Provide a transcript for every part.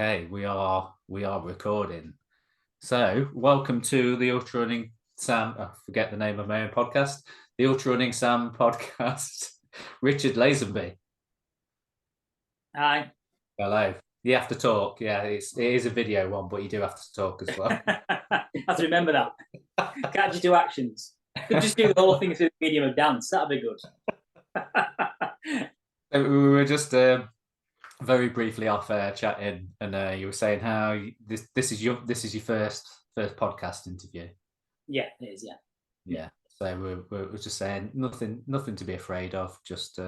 Okay, we are recording. So, welcome to the Ultra Running Sam. I forget the name of my own podcast. The Ultra Running Sam podcast. Richard Lazenby. Hi. Hello. You have to talk. Yeah, it is a video one, but you do have to talk as well. I have to remember that. Can't just do actions. Could just do the whole thing through the medium of dance. That'd be good. We were just very briefly off air chatting, and you were saying how this is your first podcast interview. Yeah, it is. Yeah. Yeah. So we're just saying nothing to be afraid of. Just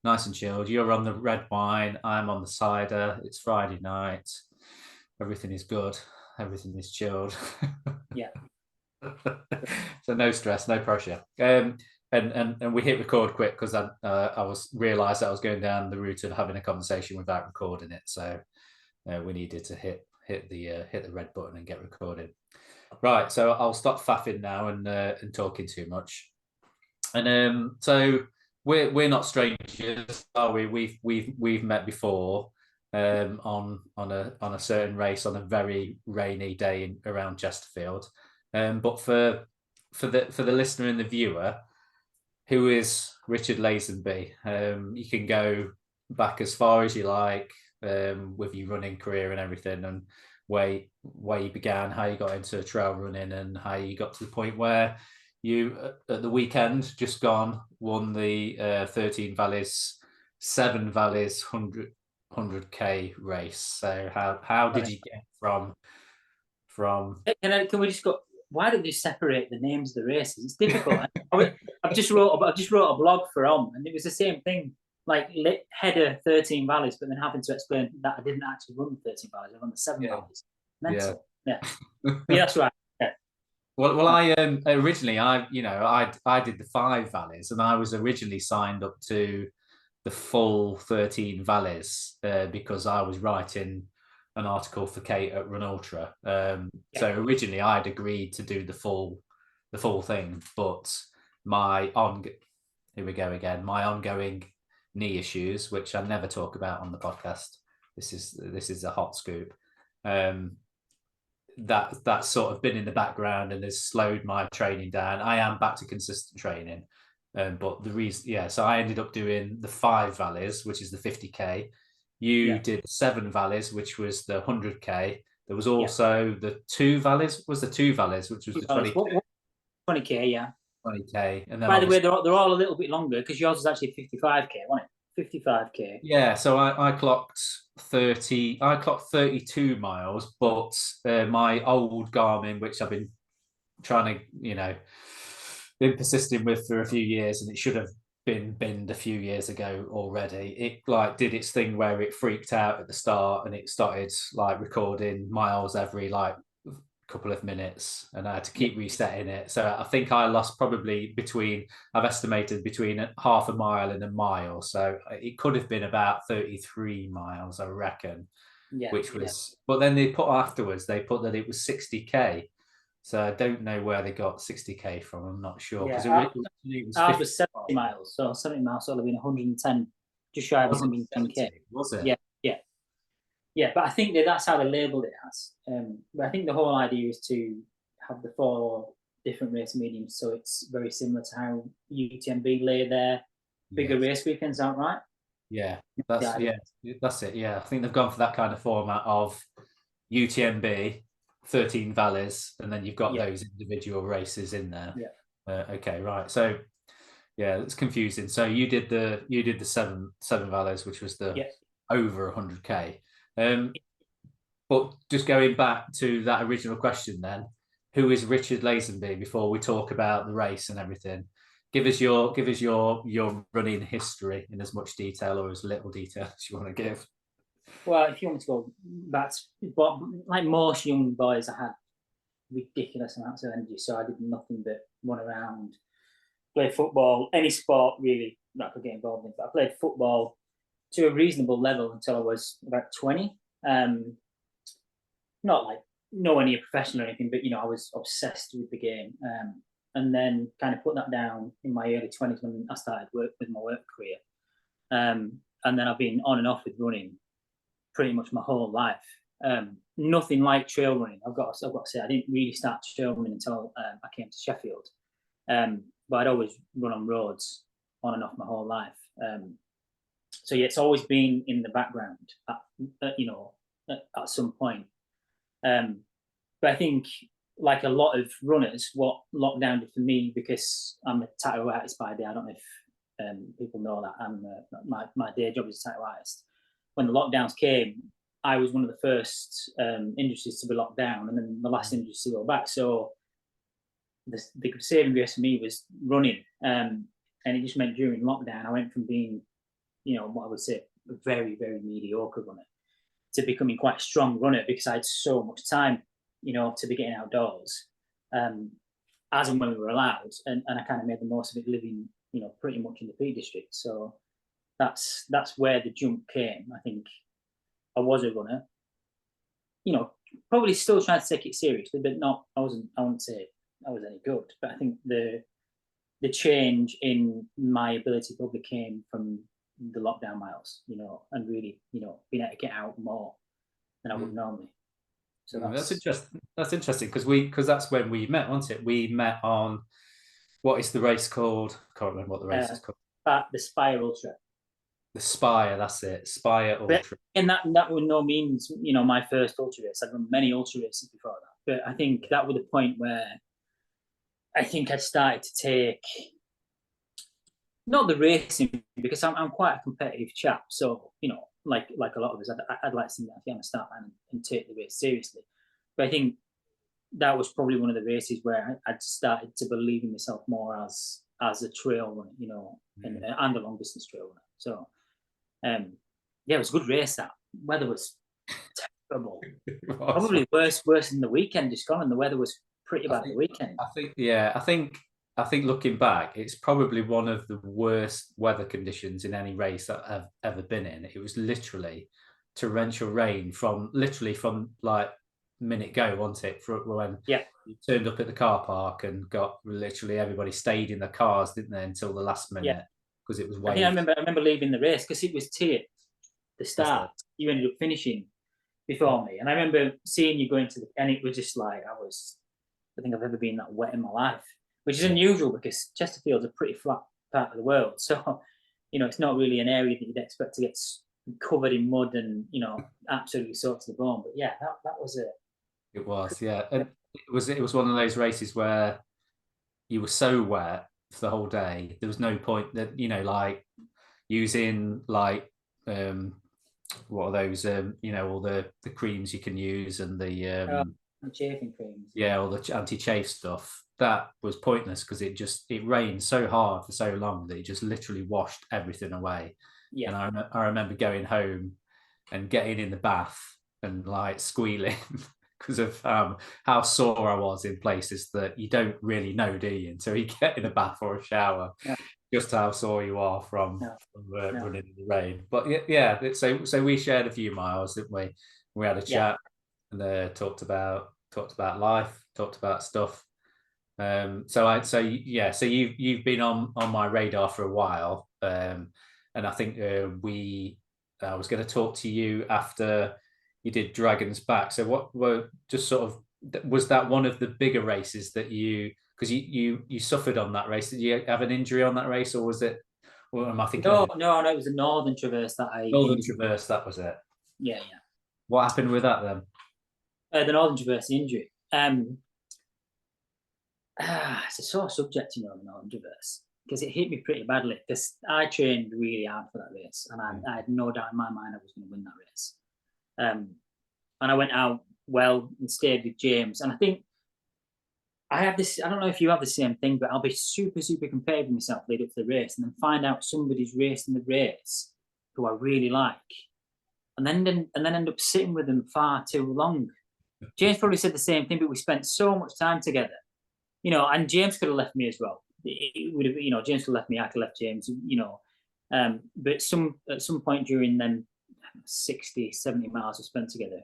nice and chilled. You're on the red wine. I'm on the cider. It's Friday night. Everything is good. Everything is chilled. Yeah. So no stress, no pressure. And we hit record quick because I realised that I was going down the route of having a conversation without recording it. So we needed to hit the red button and get recorded. Right, so I'll stop faffing now and talking too much. And so we're not strangers, are we? We've met before on a certain race on a very rainy day around Chesterfield. But for the listener and the viewer, who is Richard Lazenby? You can go back as far as you like with your running career and everything, and where you began, how you got into trail running, and how you got to the point where you at the weekend just gone won the 13 Valleys, 7 Valleys 100k race. So how did you get from? Can we just go? Why don't you separate the names of the races? It's difficult. I've just wrote a blog for and it was the same thing. Like header 13 Valleys, but then having to explain that I didn't actually run the 13 Valleys. I run the 7 Valleys. Mental. Yeah. Yeah, that's right. Yeah. Well, I originally I did the 5 Valleys, and I was originally signed up to the full 13 Valleys because I was writing an article for Kate at Run Ultra. So originally I'd agreed to do the full thing, but my ongoing knee issues, which I never talk about on the podcast. This is a hot scoop. That's sort of been in the background and has slowed my training down. I am back to consistent training. But the reason, so I ended up doing the 5 Valleys, which is the 50k. You did 7 Valleys, which was the 100k. There was also the 2 Valleys. Was the 2 Valleys, which was the 20k? 20k, yeah. 20k. And then by the way, they're all a little bit longer because yours was actually 55k, wasn't it? 55k. Yeah, so I clocked 30. I clocked 32 miles, but my old Garmin, which I've been trying to, been persisting with for a few years, and it should have been binned a few years ago already. It did its thing where it freaked out at the start and it started recording miles every couple of minutes, and I had to keep resetting it. So I think I lost probably I've estimated between half a mile and a mile. So it could have been about 33 miles, I reckon. Yeah. But then they put that it was 60k. So I don't know where they got 60k from. I'm not sure. Yeah, ours was 70 miles. So 70 miles would have been 110, just shy of 110k. Was it? Yeah. Yeah, but I think that's how they labelled it as. But I think the whole idea is to have the 4 different race mediums, so it's very similar to how UTMB lay their bigger race weekends out, right? Yeah, that's it. Yeah, I think they've gone for that kind of format of UTMB, 13 Valleys, and then you've got those individual races in there. Yeah. Okay, right. So yeah, it's confusing. So you did the 7 Valleys, which was the over 100k. But just going back to that original question then, who is Richard Lazenby before we talk about the race and everything? Give us your running history in as much detail or as little detail as you want to give. Well, if you want me to go back, but like most young boys, I had ridiculous amounts of energy, so I did nothing but run around, play football, any sport really that I could get involved in. But I played football to a reasonable level until I was about 20. Not like nowhere near professional or anything, but I was obsessed with the game. And then kind of put that down in my early 20s when I started with my work career. And then I've been on and off with running pretty much my whole life. Nothing like trail running. I've got to say, I didn't really start trail running until I came to Sheffield. But I'd always run on roads on and off my whole life. So yeah, it's always been in the background, at some point. But I think, like a lot of runners, what lockdown did for me, because I'm a tattoo artist by day. I don't know if people know that. My day job is a tattoo artist. When the lockdowns came, I was one of the first industries to be locked down, and then the last industry to go back. So the saving grace for me was running, and it just meant during lockdown I went from being, what I would say, a very, very mediocre runner to becoming quite a strong runner, because I had so much time, to be getting outdoors, as and when we were allowed, and I kind of made the most of it, living, pretty much in the Peak District. So that's where the jump came. I think I was a runner, probably still trying to take it seriously, but I wouldn't say I was any good. But I think the change in my ability probably came from the lockdown miles, and really, being able to get out more than I would normally. So that's interesting. That's interesting, because that's when we met, wasn't it? We met on, what is the race called? I can't remember what the race is called. The Spire Ultra. The Spire, that's it. Spire Ultra. And that was no means, my first ultra race. I'd run many ultra races before that, but I think that was the point where I think I started to take, not the racing, because I'm quite a competitive chap. So, like a lot of us, I'd like to think that I'm a start line and take the race seriously. But I think that was probably one of the races where I'd started to believe in myself more as a trail runner, and a long distance trail runner. So, yeah, it was a good race. That weather was terrible. Probably worse than the weekend just gone, and the weather was pretty bad the weekend. I think looking back, it's probably one of the worst weather conditions in any race that I've ever been in. It was literally torrential rain from like minute go, wasn't it? For when you turned up at the car park and got literally everybody stayed in the cars, didn't they, until the last minute, because it was waved. I remember leaving the race because it was tiered. The start, you ended up finishing before me, and I remember seeing you going and it was just like I think I've ever been that wet in my life, which is unusual because Chesterfield's a pretty flat part of the world. So, it's not really an area that you'd expect to get covered in mud and, absolutely soaked to the bone. But yeah, that was it. It was, yeah. And it was one of those races where you were so wet for the whole day. There was no point that, like using like, what are those, all the creams you can use and the chafing creams. Yeah, all the anti-chafe stuff. That was pointless because it rained so hard for so long that it just literally washed everything away. Yeah. And I remember going home and getting in the bath and like squealing because of how sore I was in places that you don't really know, do you, until you get in a bath or a shower, just how sore you are from running in the rain. But so we shared a few miles, didn't we? We had a chat and talked about life, talked about stuff. So you've been on my radar for a while, and I think I was going to talk to you after you did Dragon's Back. So what were just sort of, was that one of the bigger races that because you suffered on that race? Did you have an injury on that race, or was it? What am I thinking? No, it was the Northern Traverse that Traverse, that was it. Yeah. What happened with that then? The Northern Traverse injury. It's a sore subject, the Northern Traverse, because it hit me pretty badly. Because I trained really hard for that race, and I had no doubt in my mind I was going to win that race. And I went out well and stayed with James. And I think I have this. I don't know if you have the same thing, but I'll be super, super competitive with myself lead up to the race, and then find out somebody's racing the race who I really like, and then end up sitting with them far too long. James probably said the same thing, but we spent so much time together, and James could have left me as well. It would have, James could have left me, I could have left James, but at some point during them 60, 70 miles we spent together,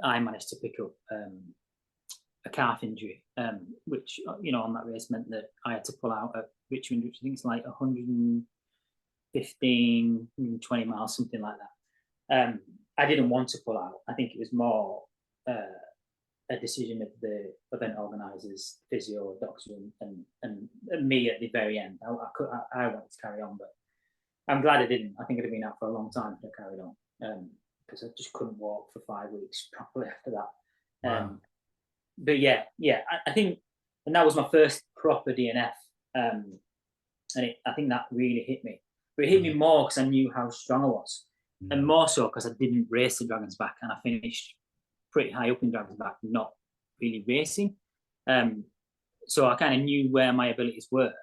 I managed to pick up a calf injury, which, on that race meant that I had to pull out at Richmond, which I think is like 115, 120 miles, something like that. I didn't want to pull out. I think it was more a decision of the event organisers, physio, doctor, and me at the very end. I wanted to carry on, but I'm glad I didn't. I think I'd have been out for a long time if I carried on, because I just couldn't walk for 5 weeks properly after that. Wow. But yeah, I think, and that was my first proper DNF, and I think that really hit me. But it hit me more because I knew how strong I was, and more so because I didn't race the Dragon's Back, and I finished pretty high up in Dragon's Back, not really racing. So I kind of knew where my abilities were,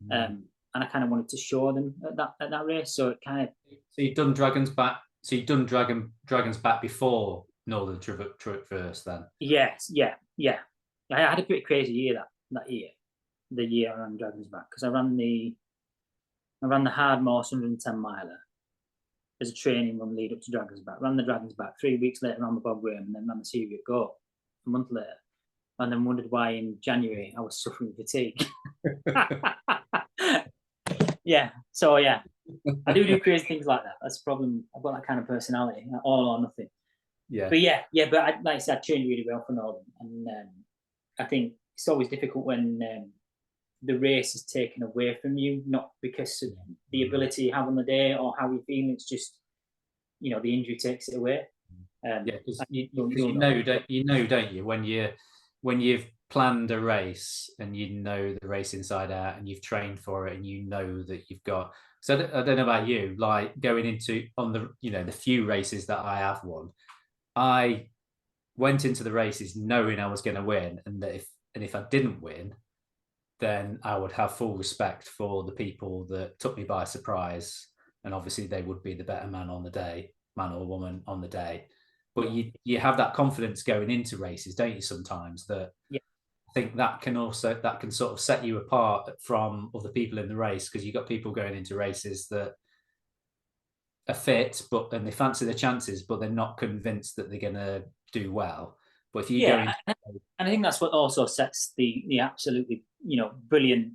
and I kind of wanted to show them at that race. So it kind of. So you've done Dragon's Back. So you've done Dragon's Back before Northern Traverse, then? Yes, yeah. I had a pretty crazy year that year, the year I ran Dragon's Back, because I ran the hard Morse 110 miler as a training run lead up to Dragon's Back. Ran the Dragon's Back 3 weeks later, ran the Bob Graham, and then ran the Serious Go a month later, and then wondered why in January I was suffering fatigue. Yeah, so yeah, I do crazy things like that. That's the problem. I've got that kind of personality, all or nothing. Yeah. But but like I said, I trained really well for Northern, and I think it's always difficult when the race is taken away from you, not because of the ability you have on the day or how you feel. It's just, the injury takes it away. Because you know, don't you, when you've planned a race and you know the race inside out and you've trained for it and you know that you've got. So I don't know about you, like going into on the the few races that I have won, I went into the races knowing I was going to win, and that if I didn't win, then I would have full respect for the people that took me by surprise, and obviously they would be the better man on the day, man or woman on the day. But you have that confidence going into races, don't you? Sometimes that I think that can sort of set you apart from other people in the race, because you've got people going into races that are fit, and they fancy their chances, but they're not convinced that they're going to do well. But if you go into... and I think that's what also sets the absolutely brilliant,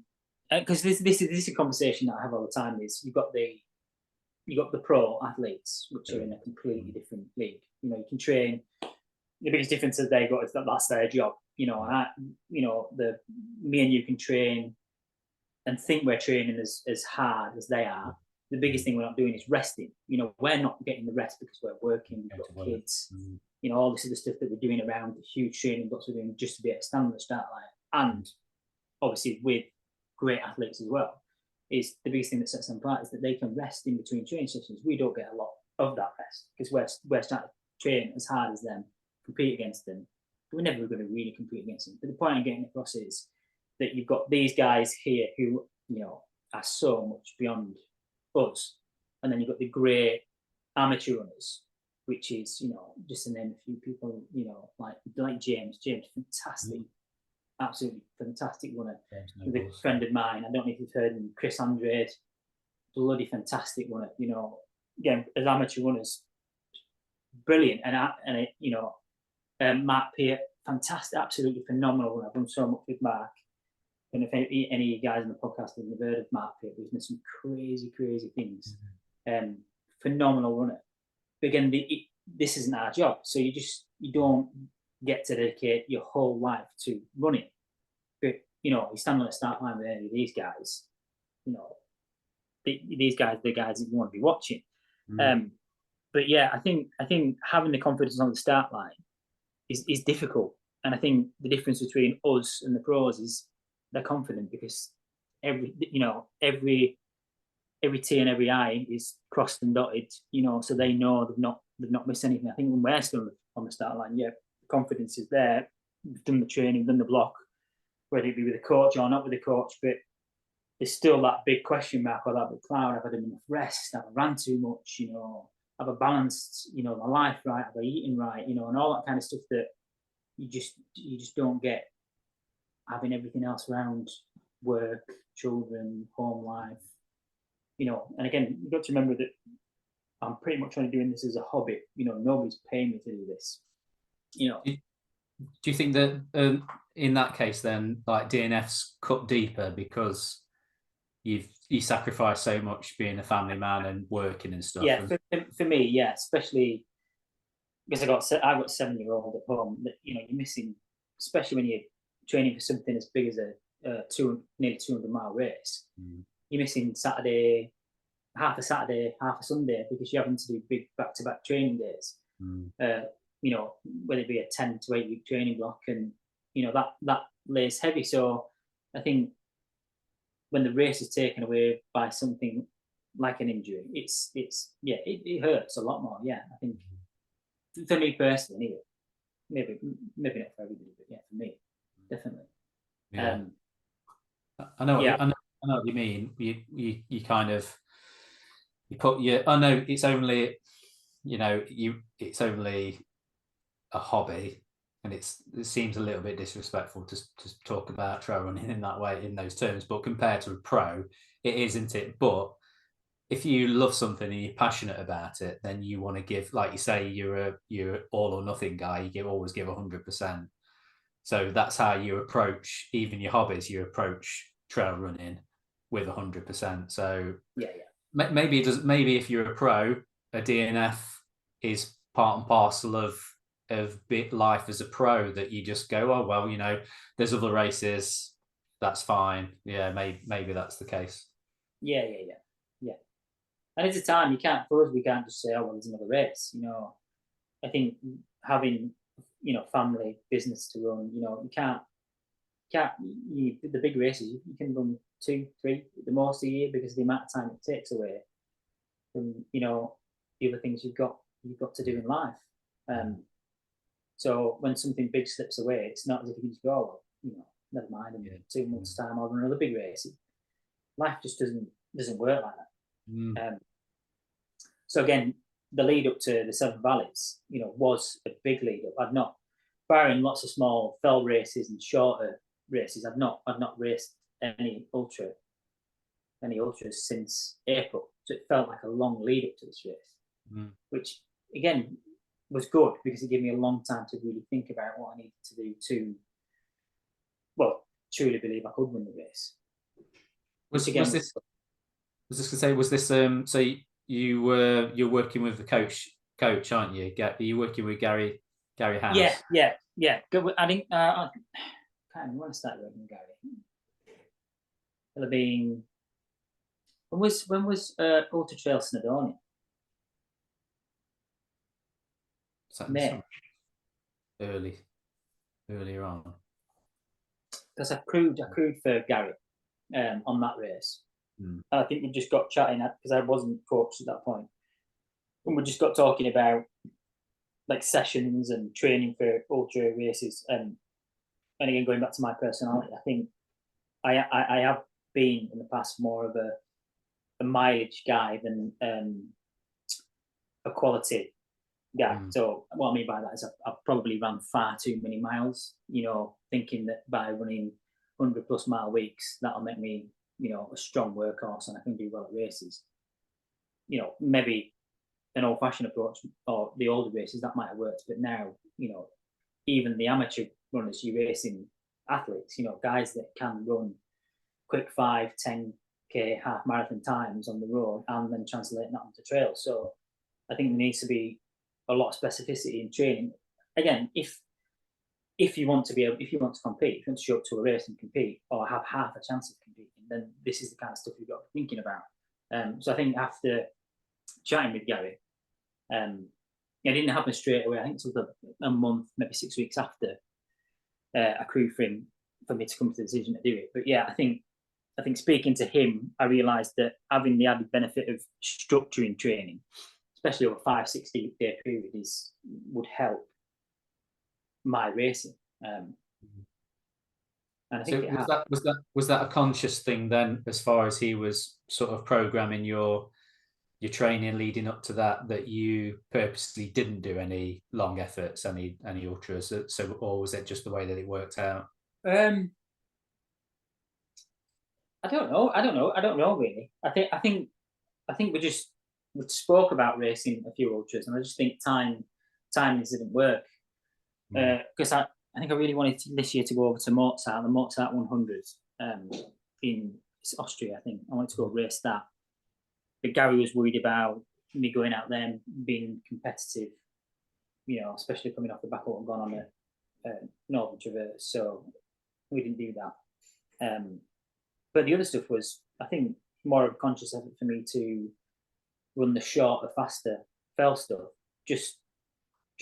because this is a conversation that I have all the time. Is you've got the pro athletes, which are in a completely different league. You can train. The biggest difference that they got is that's their job. And me and you can train and think we're training as hard as they are. The biggest thing we're not doing is resting. We're not getting the rest because we're working, we've got kids, all this other stuff that we're doing around the huge training blocks we're doing just to be able to stand on the start line. And obviously with great athletes as well, is the biggest thing that sets them apart is that they can rest in between training sessions. We don't get a lot of that rest because we're starting to train as hard as them, compete against them. But we're never going to really compete against them. But the point I'm getting across is that you've got these guys here who, are so much beyond us. And then you've got the great amateur runners, which is, just to name a few people, like James, fantastic, absolutely fantastic runner. With a friend of mine, I don't know if you've heard him, Chris Andrade, bloody fantastic runner. Again, as amateur runners, brilliant. And Mark Peart, fantastic, absolutely phenomenal runner. I've done so much with Mark. And if any of you guys on the podcast have heard of Mark Peart, he's done some crazy things. Phenomenal runner. But again, this isn't our job, so you don't get to dedicate your whole life to running. But you stand on the start line with any of these guys. These guys are the guys that you want to be watching. But yeah, I think having the confidence on the start line is difficult, and I think the difference between us and the pros is they're confident because every T and every I is crossed and dotted, so they know they've not missed anything. I think when we're still on the start line, the confidence is there. We've done the training, we've done the block, whether it be with a coach or not with a coach, but there's still that big question mark or that big cloud. Have I done enough rest? Have I ran too much? Have I balanced, my life right? Have I eaten right? And all that kind of stuff that you just don't get having everything else around work, children, home life. And again, you've got to remember that I'm pretty much only doing this as a hobby. Nobody's paying me to do this. Do you think that in that case, then, like DNF's cut deeper because you sacrifice so much being a family man and working and stuff? Yeah, for me, especially because I've got 7-year-old at home that you're missing, especially when you're training for something as big as a nearly 200-mile race. You're missing half a Saturday, half a Sunday because you're having to do big back-to-back training days. Whether it be a 10 to 8 week training block, and that lays heavy. So I think when the race is taken away by something like an injury, it hurts a lot more. Yeah, I think for me personally, anyway, maybe not for everybody, but yeah, for me, definitely. Yeah. I know what you mean. You kind of you put your. I know it's only it's only a hobby, and it seems a little bit disrespectful to talk about trail running in that way, in those terms. But compared to a pro, it isn't it. But if you love something and you're passionate about it, then you want to give, like you say, you're all or nothing guy. You always give 100%. So that's how you approach even your hobbies. You approach trail running with 100%. So maybe it does. Maybe if you're a pro, a DNF is part and parcel of life as a pro, that you just go, oh well, there's other races, that's fine. Yeah, maybe that's the case. Yeah. And at the time, we can't just say, oh well, there's another race. I think having family business to run, you can't the big races you can run 2, 3 the most a year, because of the amount of time it takes away from the other things you've got to do in life. So when something big slips away, it's not as if you can just go, well, never mind, in 2 months' time I'll run another big race. Life just doesn't work like that. So again, the lead up to the Seven Valleys, was a big lead up. I'd not, barring lots of small fell races and shorter races, I've not raced any ultras since April. So it felt like a long lead up to this race, which again was good because it gave me a long time to really think about what I needed to do to, truly believe I could win the race. Was this so you're working with the coach, aren't you? Are you working with Gary House? Yeah. I think I can't remember when I started working with Gary. It'll have been when was Ultra Trail Snowdonia? May. Earlier on. Because I crewed for Gary on that race. And I think we just got chatting, because I wasn't coached at that point, and we just got talking about like sessions and training for ultra races. And again, going back to my personality, I think I have been in the past more of a mileage guy than a quality guy. So what I mean by that is I've probably run far too many miles, thinking that by running 100+ mile weeks, that'll make me, a strong workhorse and I can do well at races. Maybe an old-fashioned approach or the older races, that might have worked. But now, even the amateur runners, you're racing athletes, guys that can run quick 5, 10K half marathon times on the road and then translate that onto trail. So I think there needs to be a lot of specificity in training. Again, if you want to compete, if you want to show up to a race and compete, or have half a chance of competing, then this is the kind of stuff you've got to be thinking about. So I think after chatting with Gary, it didn't happen straight away. I think it took a month, maybe 6 weeks after I crewed for him for me to come to the decision to do it. But yeah, I think speaking to him, I realised that having the added benefit of structuring training, especially over 5-6 day period, would help my racing. And I think was that a conscious thing then, as far as he was sort of programming your training leading up to that you purposely didn't do any long efforts, any ultras, so or was it just the way that it worked out? I don't know really. I think we spoke about racing a few ultras, and I just think timing didn't work, because I think I really wanted this year to go over to Mozart, the Mozart 100 in Austria. I think I wanted to go race that. But Gary was worried about me going out there and being competitive especially coming off the back of what gone on a Northern Traverse. So we didn't do that. But the other stuff was, I think, more of a conscious effort for me to run the shorter, faster fell stuff, just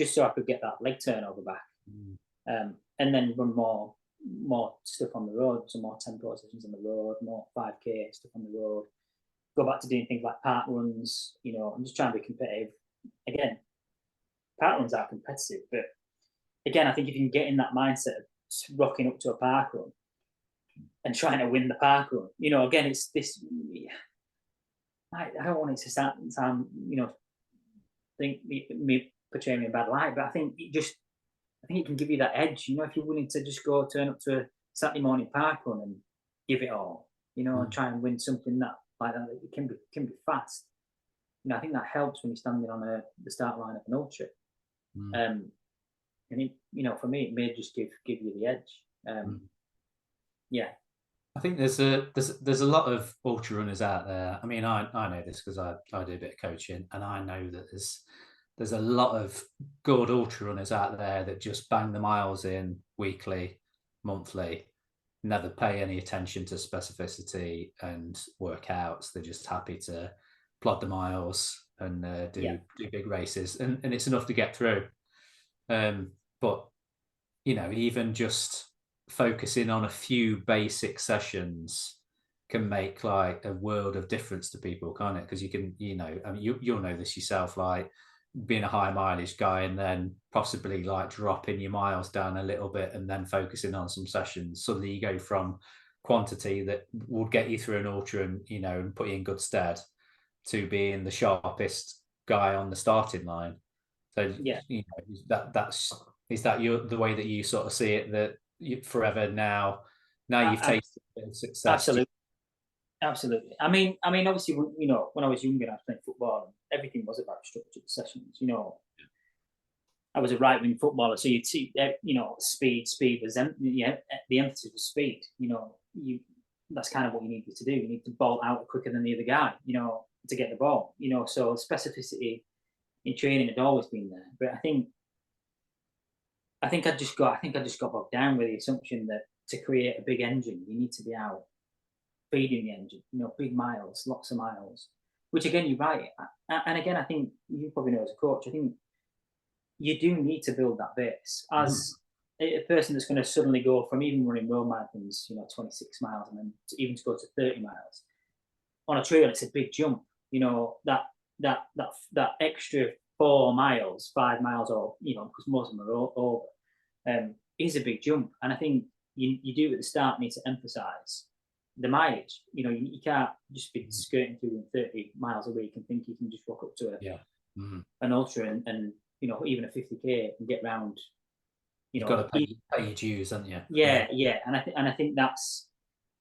so I could get that leg turnover back, and then run more stuff on the road, some more tempo sessions on the road, more 5K stuff on the road. Go back to doing things like park runs. I'm just trying to be competitive. Again, park runs are competitive, but again, I think if you can get in that mindset of rocking up to a park run and trying to win the park run, again, it's this. I don't want it to sound, think me portraying me in a bad light, but I think it can give you that edge. If you're willing to just go turn up to a Saturday morning park run and give it all, and try and win something that it can be fast. I think that helps when you're standing on the start line of an ultra. And for me, it may just give you the edge. Yeah. I think there's a lot of ultra runners out there. I mean, I know this because I do a bit of coaching, and I know that there's a lot of good ultra runners out there that just bang the miles in weekly, monthly, never pay any attention to specificity and workouts. They're just happy to plod the miles and do big races, and it's enough to get through. But even just focusing on a few basic sessions can make like a world of difference to people, can't it? Because you can, you'll know this yourself, like being a high mileage guy and then possibly like dropping your miles down a little bit and then focusing on some sessions. Suddenly you go from quantity that would get you through an ultra and put you in good stead to being the sharpest guy on the starting line. So is that the way that you sort of see it, that forever now you've tasted success? Absolutely. I mean, obviously, when I was younger, I was playing football, and everything was about structured sessions. I was a right-wing footballer, so you'd see, speed was the emphasis was speed. That's kind of what you needed to do. You need to bolt out quicker than the other guy, to get the ball. So specificity in training had always been there, but I think I just got bogged down with the assumption that to create a big engine, you need to be out feeding the engine, big miles, lots of miles, which again, you're right. And again, I think you probably know as a coach, I think you do need to build that base as a person that's going to suddenly go from even running world marathons, 26 miles, and then even to go to 30 miles on a trail. It's a big jump, that extra 4 miles, 5 miles, or, because most of them are over, is a big jump. And I think you do at the start need to emphasize the mileage. You can't just be skirting through 30 miles a week and think you can just walk up to an ultra and even a 50K and get round. You've got to pay your dues, haven't you? Yeah. And I think that's.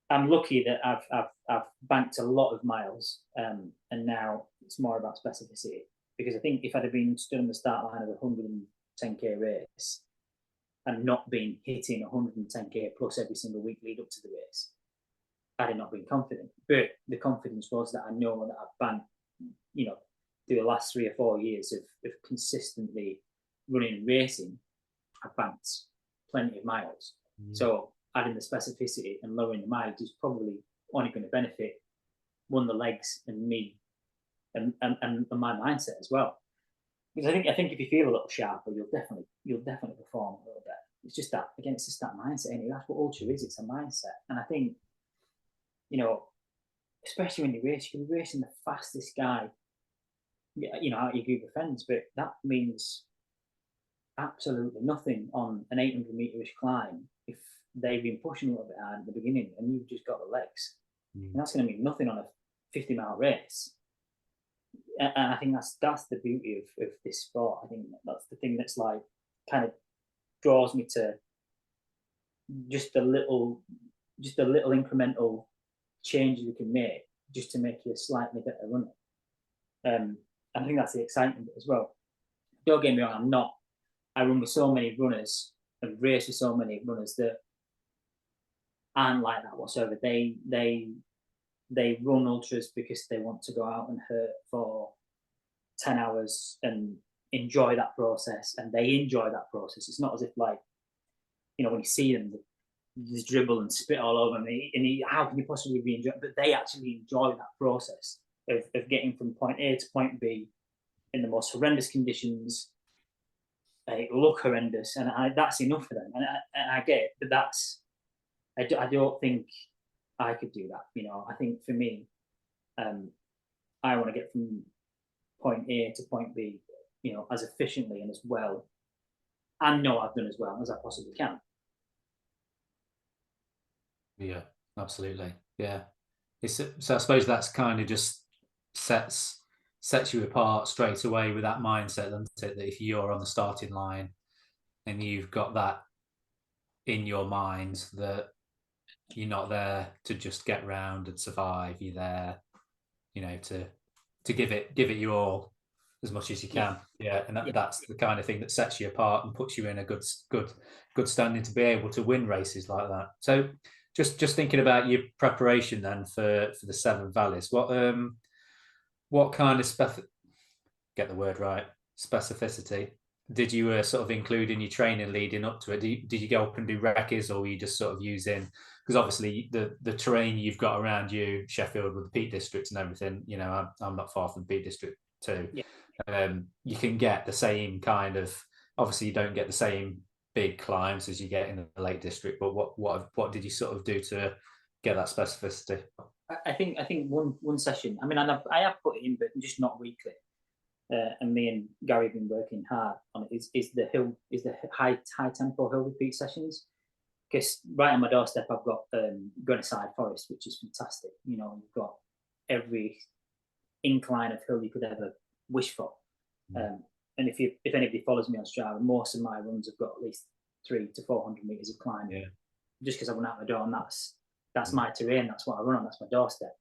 I'm lucky that I've banked a lot of miles, and now it's more about specificity. Because I think if I'd have been stood on the start line of a 110K race and not been hitting 110K plus every single week lead up to the race, I'd have not been confident. But the confidence was that I know that I've banked, through the last 3 or 4 years of consistently running and racing, I've banked plenty of miles. So adding the specificity and lowering the mileage is probably only going to benefit the legs and me and my mindset as well. Because I think if you feel a little sharper, you'll definitely perform a little better. It's just that, again, it's just that mindset anyway. That's what ultra is. It's a mindset. And I think, especially when you race, you can be racing the fastest guy, out of your group of friends, but that means absolutely nothing on an 800-meter-ish climb if they've been pushing a little bit hard at the beginning and you've just got the legs. And that's going to mean nothing on a 50-mile race. And I think that's the beauty of this sport. I think that's the thing that's like kind of draws me to just a little incremental changes we can make just to make you a slightly better runner. And I think that's the excitement as well. Don't get me wrong, I run with so many runners and race with so many runners that aren't like that whatsoever. They run ultras because they want to go out and hurt for 10 hours and enjoy that process, and they enjoy that process. It's not as if, like, when you see them, just dribble and spit all over me, and how can you possibly be enjoying? But they actually enjoy that process of getting from point A to point B in the most horrendous conditions. It look horrendous, and that's enough for them. And I get it, but I don't think I could do that. I think for me, I want to get from point A to point B, as efficiently and as well, and know I've done as well as I possibly can. Yeah, absolutely. Yeah. So I suppose that's kind of just sets you apart straight away with that mindset, doesn't it? That if you're on the starting line and you've got that in your mind that you're not there to just get round and survive, you're there, to give it your all as much as you can. Yeah, and that's the kind of thing that sets you apart and puts you in a good standing to be able to win races like that. So just thinking about your preparation then for the Seven Valleys, what kind of get the word right, specificity did you sort of include in your training leading up to it? Did you go up and do recce's, or were you just sort of using, because obviously the terrain you've got around you, Sheffield, with the Peak District and everything, I'm not far from the Peak District too. Yeah. You can get the same kind of, obviously you don't get the same big climbs as you get in the Lake District, but what did you sort of do to get that specificity? I think one session. I mean, I have put it in, but just not weekly. And me and Gary have been working hard on it. Is the high tempo hill repeat sessions, because right on my doorstep I've got Gunnerside Forest, which is fantastic. You've got every incline of hill you could ever wish for. And if anybody follows me on Strava, most of my runs have got at least 300 to 400 meters of climbing. Yeah. Just because I run out my door, and that's my terrain. That's what I run on. That's my doorstep.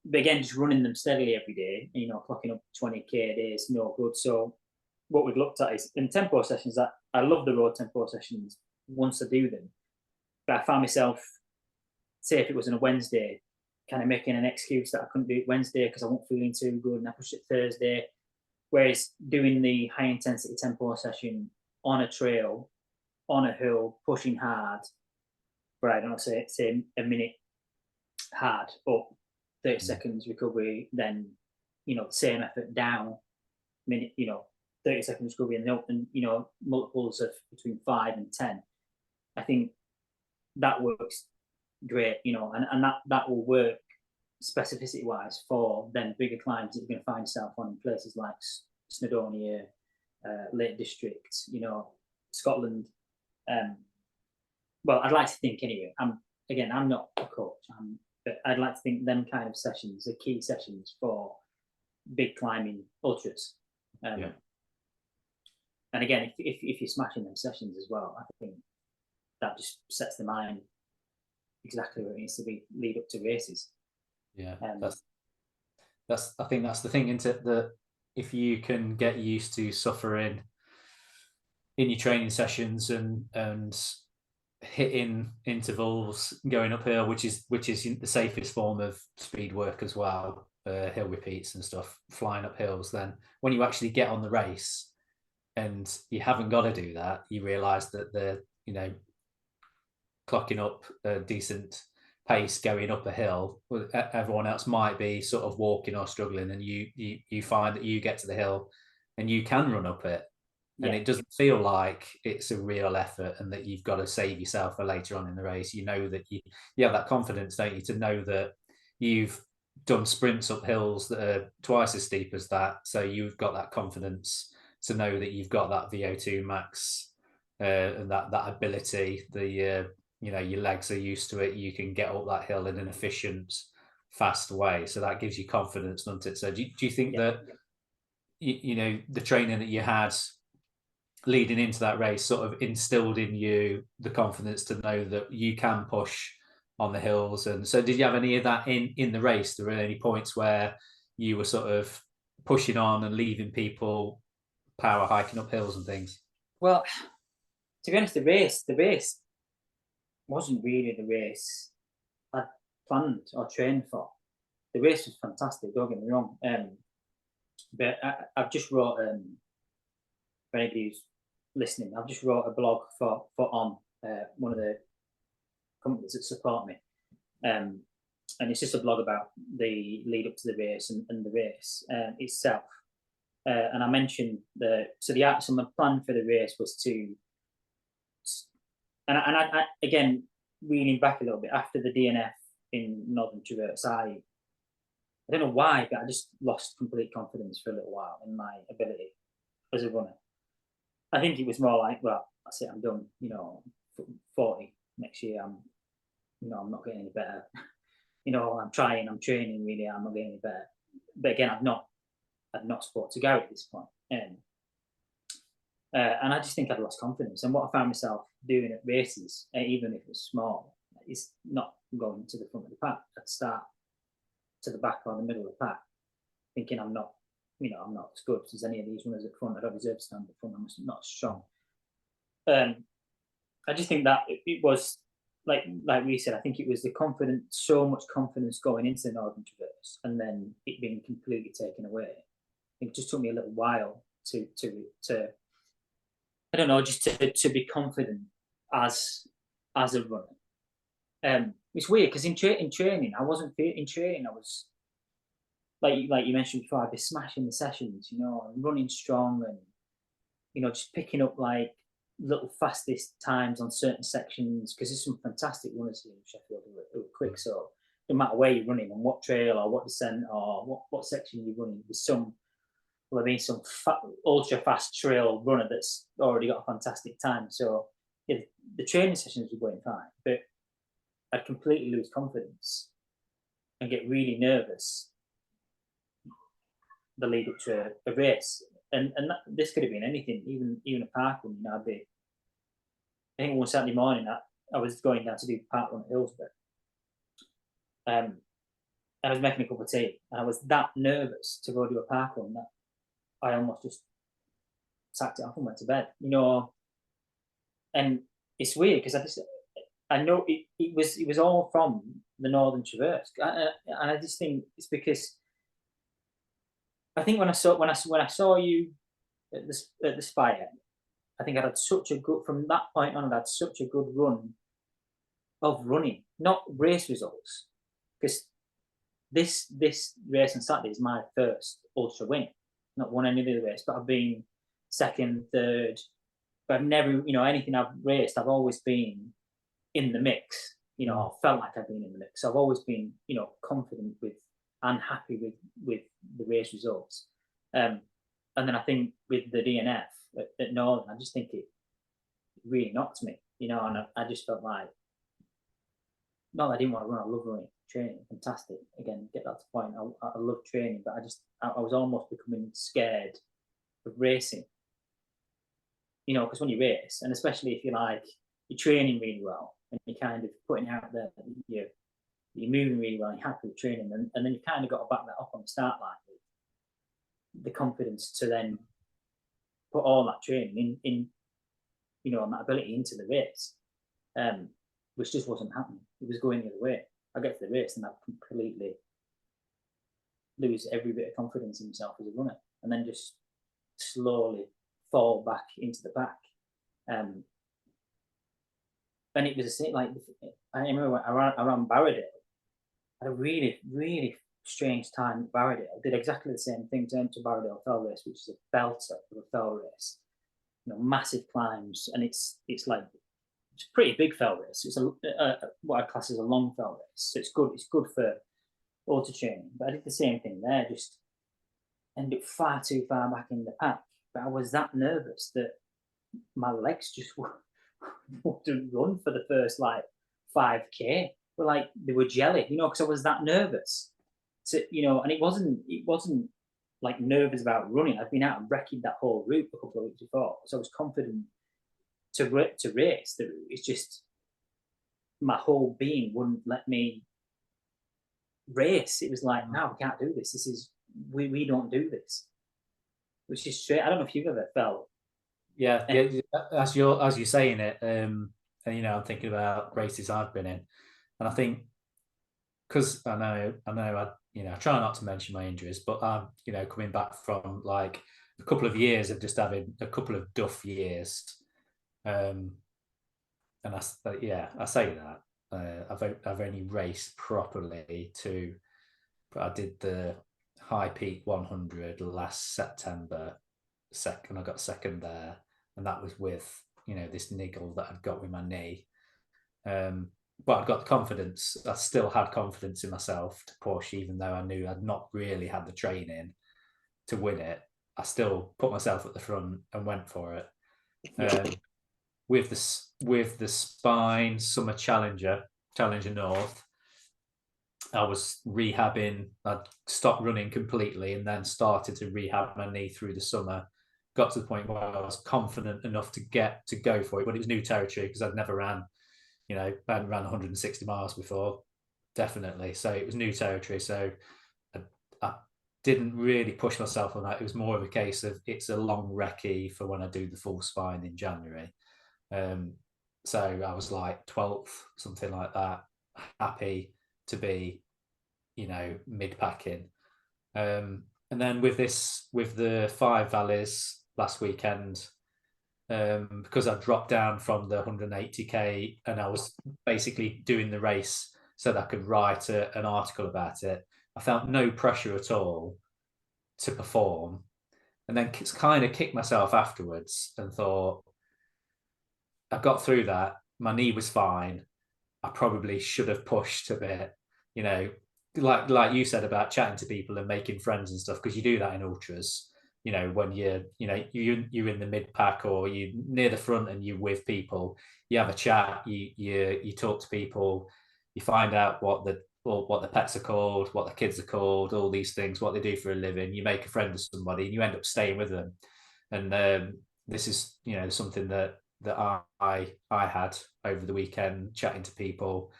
But again, just running them steadily every day, clocking up 20k a day is no good. So what we've looked at is in tempo sessions. That I love the road tempo sessions once I do them, but I found myself, say if it was on a Wednesday, kind of making an excuse that I couldn't do it Wednesday because I wasn't feeling too good, and I pushed it Thursday. Whereas doing the high intensity tempo session on a trail, on a hill, pushing hard, for I don't know, say a minute hard up, 30 seconds recovery, then the same effort down, minute, 30 seconds recovery, and multiples of between 5 and 10. I think that works great, and that will work specificity wise for then bigger climbs that you're going to find yourself on in places like Snowdonia, Lake District, Scotland. Well, I'd like to think anyway. I'm not a coach, but I'd like to think them kind of sessions are key sessions for big climbing ultras. And again, if you're smashing them sessions as well, I think that just sets the mind exactly where it needs to be lead up to races. Yeah, I think that's the thing, isn't it? That if you can get used to suffering in your training sessions and hitting intervals going uphill, which is the safest form of speed work as well, hill repeats and stuff, flying up hills, then when you actually get on the race and you haven't got to do that, you realize that the clocking up a decent pace going up a hill, everyone else might be sort of walking or struggling, and you find that you get to the hill and you can run up it, and it doesn't feel like it's a real effort and that you've got to save yourself for later on in the race. You know that you have that confidence, don't you, to know that you've done sprints up hills that are twice as steep as that, so you've got that confidence to know that you've got that VO2 max and that ability. Your legs are used to it. You can get up that hill in an efficient, fast way. So that gives you confidence, doesn't it? So do you think that the training that you had leading into that race sort of instilled in you the confidence to know that you can push on the hills? And so did you have any of that in the race? There were any points where you were sort of pushing on and leaving people power hiking up hills and things? Well, to be honest, the race wasn't really the race I planned or trained for. The race was fantastic, don't get me wrong. But I've just wrote, for anybody who's listening, I've just wrote a blog for on one of the companies that support me. And it's just a blog about the lead up to the race and the race itself. And I mentioned so my plan for the race was to, and I again, reeling back a little bit after the DNF in Northern Traverse, I don't know why, but I just lost complete confidence for a little while in my ability as a runner. I think it was more like, well, that's it, I'm done. 40 next year. I'm not getting any better. I'm trying, I'm training, really, I'm not getting any better. But again, I've not sport to go at this point. And I just think I'd lost confidence. And what I found myself doing at races, even if it was small, is not going to the front of the pack. I'd start to the back or the middle of the pack, thinking I'm not as good as any of these runners at front. I don't deserve to stand at front. I'm not as strong. I just think that it was like we said. I think it was so much confidence going into the Northern Traverse, and then it being completely taken away. I think it just took me a little while to I don't know, just to be confident as a runner. It's weird because in training, I wasn't in training. I was like you mentioned before, I'd be smashing the sessions, and running strong, and just picking up like little fastest times on certain sections, because there's some fantastic runners here in Sheffield who are quick. So no matter where you're running, on what trail or what descent or what section you're running, there's some ultra fast trail runner that's already got a fantastic time. So yeah, the training sessions were going fine, but I'd completely lose confidence and get really nervous the lead up to a race. And this could have been anything, even a park run. I think one Saturday morning I was going down to do park run at Hillsborough. I was making a cup of tea, and I was that nervous to go do a park run that I almost just sacked it off and went to bed. And it's weird because I know it was all from the Northern Traverse, and I just think it's because I think when I saw you at the Spire, I think I had such a good, from that point on, I had such a good run of running, not race results, because this race on Saturday is my first ultra win. Not won any of the race, but I've been second, third, but I've never, anything I've raced, I've always been in the mix. I felt like I've been in the mix. So I've always been, confident with and happy with the race results. And then I think with the DNF at Northern, I just think it really knocked me, and I just felt like, not that I didn't want to run, I love running, training, fantastic. Again, get that to the point. I love training, but I was almost becoming scared of racing. Because when you race, and especially if you're training really well and you're kind of putting out there, you're moving really well, and you're happy with training, and then you kind of got to back that up on the start line with the confidence to then put all that training in and that ability into the race, which just wasn't happening. It was going the other way. I get to the race and I completely lose every bit of confidence in myself as a runner, and then just slowly fall back into the back. And it was the same. Like, I remember I ran Barradale. I had a really, really strange time at Barradale. I did exactly the same thing to enter Barradale Fell Race, which is a belter of a fell race. Massive climbs, and it's a pretty big fell race. It's what I class as a long fell race. So it's good. It's good for ultra training. But I did the same thing there. Just ended up far too far back in the pack. But I was that nervous that my legs just wouldn't run for the first 5K. But they were jelly, because I was that nervous. And it wasn't like nervous about running. I've been out and wrecked that whole route a couple of weeks before, so I was confident to race. It's just my whole being wouldn't let me race. It was like, no, we can't do this. This is we don't do this, which is straight. I don't know if you've ever felt. Yeah. As you're saying it, and I'm thinking about races I've been in, and I think because I know I try not to mention my injuries, but I'm, coming back from like a couple of years of just having a couple of duff years. And I say that I've only raced properly I did the High Peak 100 last September. I got second there, and that was with this niggle that I'd got with my knee. But I'd got the confidence. I still had confidence in myself to push, even though I knew I'd not really had the training to win it. I still put myself at the front and went for it. With the Spine Summer Challenger North, I was rehabbing. I'd stopped running completely and then started to rehab my knee through the summer. Got to the point where I was confident enough to go for it, but it was new territory because I'd never ran, I hadn't ran 160 miles before, definitely. So it was new territory. So I didn't really push myself on that. It was more of a case of it's a long recce for when I do the full Spine in January. So I was like 12th, something like that, happy to be, mid packing. And then with the 5 valleys last weekend, because I dropped down from the 180k and I was basically doing the race so that I could write an article about it, I felt no pressure at all to perform, and then kind of kicked myself afterwards and thought, I got through that. My knee was fine. I probably should have pushed a bit, like you said about chatting to people and making friends and stuff, because you do that in ultras. When you're in the mid pack or you near the front and you're with people, you have a chat, you talk to people, you find out what the pets are called, what the kids are called, all these things, what they do for a living. You make a friend of somebody and you end up staying with them. And this is something that I had over the weekend, chatting to people,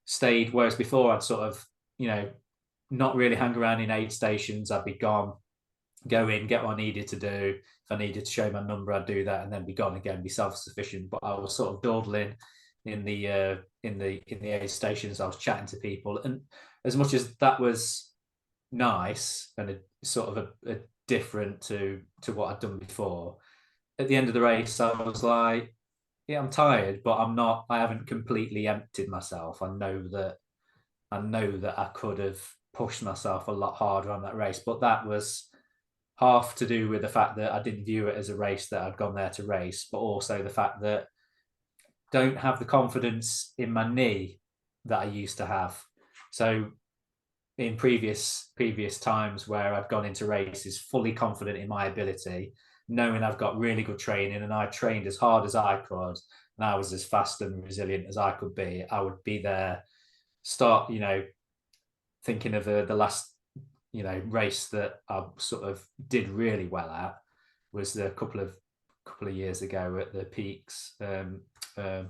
stayed. Whereas before I'd sort of not really hang around in aid stations. I'd be gone, go in, get what I needed to do. If I needed to show my number, I'd do that, and then be gone again, be self-sufficient. But I was sort of dawdling in the aid stations. I was chatting to people, and as much as that was nice and a different to what I'd done before, at the end of the race, I was like, yeah, I'm tired, but I haven't completely emptied myself. I know that I could have pushed myself a lot harder on that race, but that was half to do with the fact that I didn't view it as a race that I'd gone there to race, but also the fact that I don't have the confidence in my knee that I used to have. So in previous times where I've gone into races fully confident in my ability, knowing I've got really good training and I trained as hard as I could and I was as fast and resilient as I could be, I would be there, start, thinking of the last, race that I sort of did really well at was a couple of years ago at the Peaks,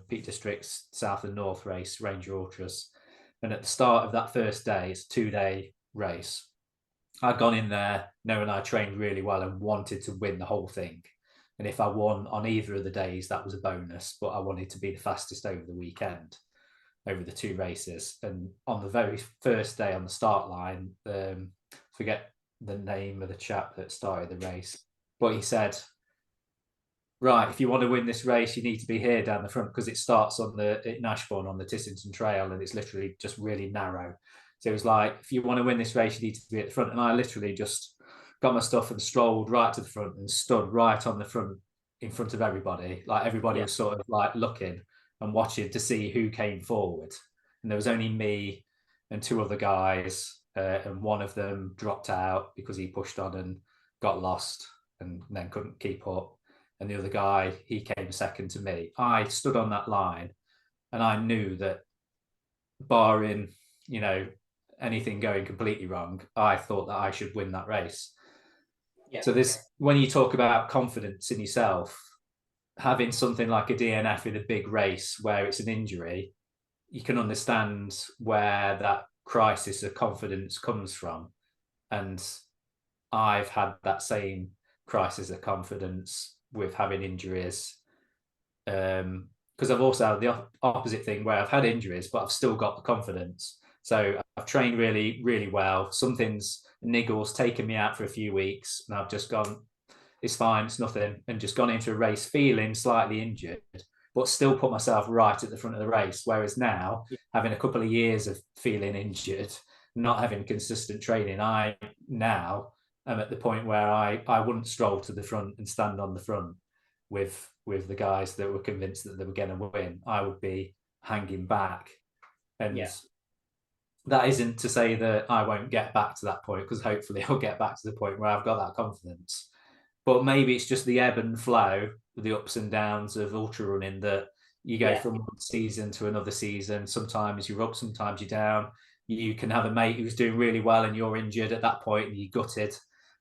Peak Districts South and North race, Ranger Ultras. And at the start of that first day, it's a 2-day race, I'd gone in there knowing I trained really well and wanted to win the whole thing. And if I won on either of the days, that was a bonus, but I wanted to be the fastest over the weekend, over the 2 races. And on the very first day on the start line, forget the name of the chap that started the race, but he said, right, if you want to win this race, you need to be here down the front, because it starts in Ashbourne on the Tissington Trail, and it's literally just really narrow. So it was like, if you want to win this race, you need to be at the front. And I literally just got my stuff and strolled right to the front and stood right on the front in front of everybody. Like everybody was sort of like looking and watching to see who came forward. And there was only me and 2 other guys, and one of them dropped out because he pushed on and got lost and then couldn't keep up. And the other guy, he came second to me. I stood on that line and I knew that, barring, anything going completely wrong, I thought that I should win that race. Yeah. So when you talk about confidence in yourself, having something like a DNF in a big race where it's an injury, you can understand where that crisis of confidence comes from. And I've had that same crisis of confidence with having injuries, because I've also had the opposite thing where I've had injuries, but I've still got the confidence. So I've trained really, really well. Something's niggles taken me out for a few weeks, and I've just gone, it's fine, it's nothing, and just gone into a race feeling slightly injured, but still put myself right at the front of the race. Whereas now, Yeah. having a couple of years of feeling injured, not having consistent training, I now am at the point where I wouldn't stroll to the front and stand on the front with the guys that were convinced that they were going to win. I would be hanging back, and Yeah. that isn't to say that I won't get back to that point, because hopefully I'll get back to the point where I've got that confidence. But maybe it's just the ebb and flow, the ups and downs of ultra running, that you go Yeah. from one season to another season. Sometimes you're up, sometimes you're down. You can have a mate who's doing really well and you're injured at that point and you're gutted.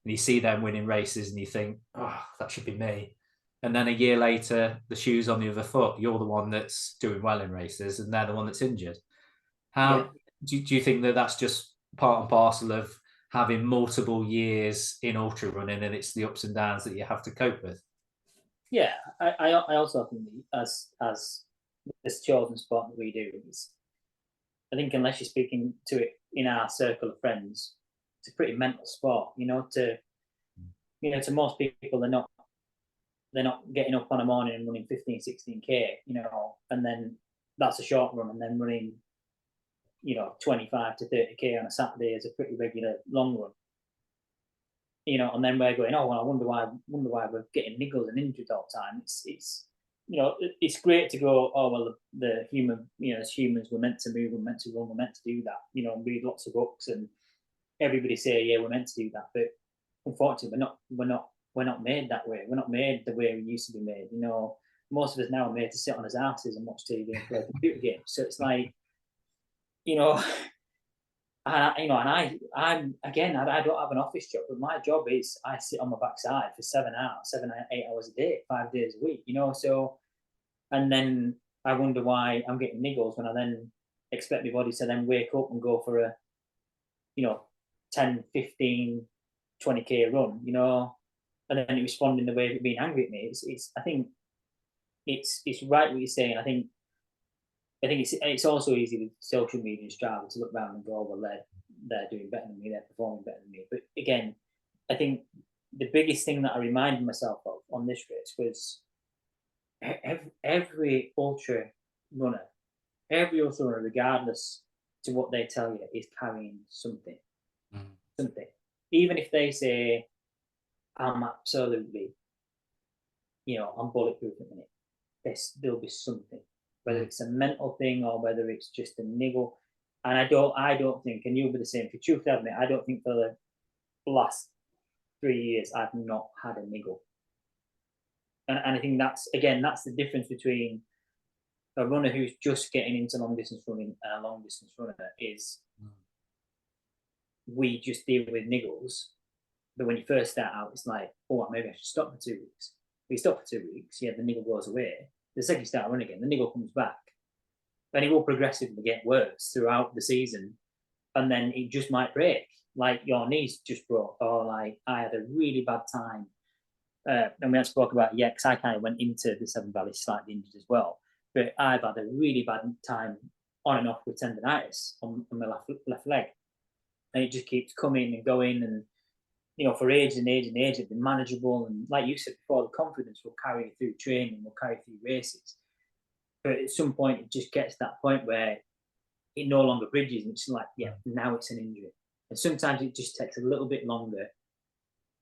And you see them winning races and you think, oh, that should be me. And then a year later, the shoe's on the other foot. You're the one that's doing well in races and they're the one that's injured. Yeah. How do you think that that's just part and parcel of having multiple years in ultra running, and it's the ups and downs that you have to cope with? Yeah. I also think that as this chosen sport that we do is, I think unless you're speaking to it in our circle of friends, it's a pretty mental sport. To most people, they're not getting up on a morning and running 15, 16K, and then that's a short run, and then running, 25 to 30K on a Saturday is a pretty regular long run. And then we're going, oh well, I wonder why we're getting niggles and injured all the time. It's great to go, oh well, the human, as humans, we're meant to move, we're meant to run, we're meant to do that, and read lots of books, and everybody say, yeah, we're meant to do that, but unfortunately, we're not made that way. We're not made the way we used to be made. Most of us now are made to sit on his asses and watch TV and play computer games. So it's like, you know, I don't have an office job, but my job is I sit on my backside for 8 hours a day, 5 days a week. So, and then I wonder why I'm getting niggles when I then expect my body to then wake up and go for a, 10, 15, 20K run, and then it respond in the way of it being angry at me. I think it's right what you're saying. I think it's also easy with social media and Strava to look around and go, oh, well, they're doing better than me, they're performing better than me. But again, I think the biggest thing that I reminded myself of on this race was every ultra runner, regardless to what they tell you, is carrying something. Mm. Something. Even if they say, I'm absolutely, I'm bulletproof at the minute, there'll be something, whether it's a mental thing or whether it's just a niggle. And I don't think, and you'll be the same, for truth to admit, I don't think for the last 3 years I've not had a niggle. And I think that's the difference between a runner who's just getting into long distance running and a long distance runner is we just deal with niggles. But when you first start out, it's like, oh, maybe I should stop for 2 weeks. If you stop for 2 weeks, the niggle goes away. The second you start running again, the niggle comes back. And it will progressively get worse throughout the season. And then it just might break. Like your knees just broke, or like I had a really bad time. And we haven't spoke about it yet, because I kind of went into the Seven Valleys slightly injured as well. But I've had a really bad time on and off with tendonitis on my left leg. And it just keeps coming and going, and for age and age and age, it's been manageable. And like you said before, the confidence will carry you through training, will carry you through races. But at some point, it just gets to that point where it no longer bridges, and it's like, now it's an injury. And sometimes it just takes a little bit longer,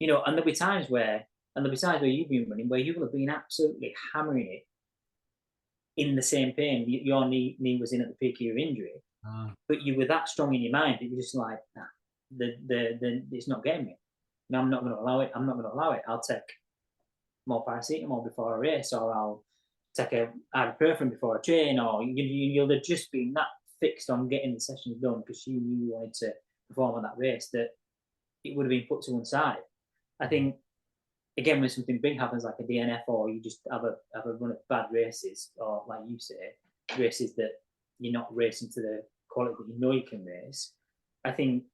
and there'll be times where you've been running where you will have been absolutely hammering it in the same pain. Your knee was in at the peak of your injury, but you were that strong in your mind that you're just like, nah, it's not getting me. No, I'm not going to allow it. I'm not going to allow it. I'll take more paracetamol before a race, or I'll take a ibuprofen before a train, or you'll have just been that fixed on getting the sessions done because you knew you wanted to perform on that race that it would have been put to one side. I think, again, when something big happens like a DNF, or you just have a run of bad races, or like you say, races that you're not racing to the quality that you know you can race, I think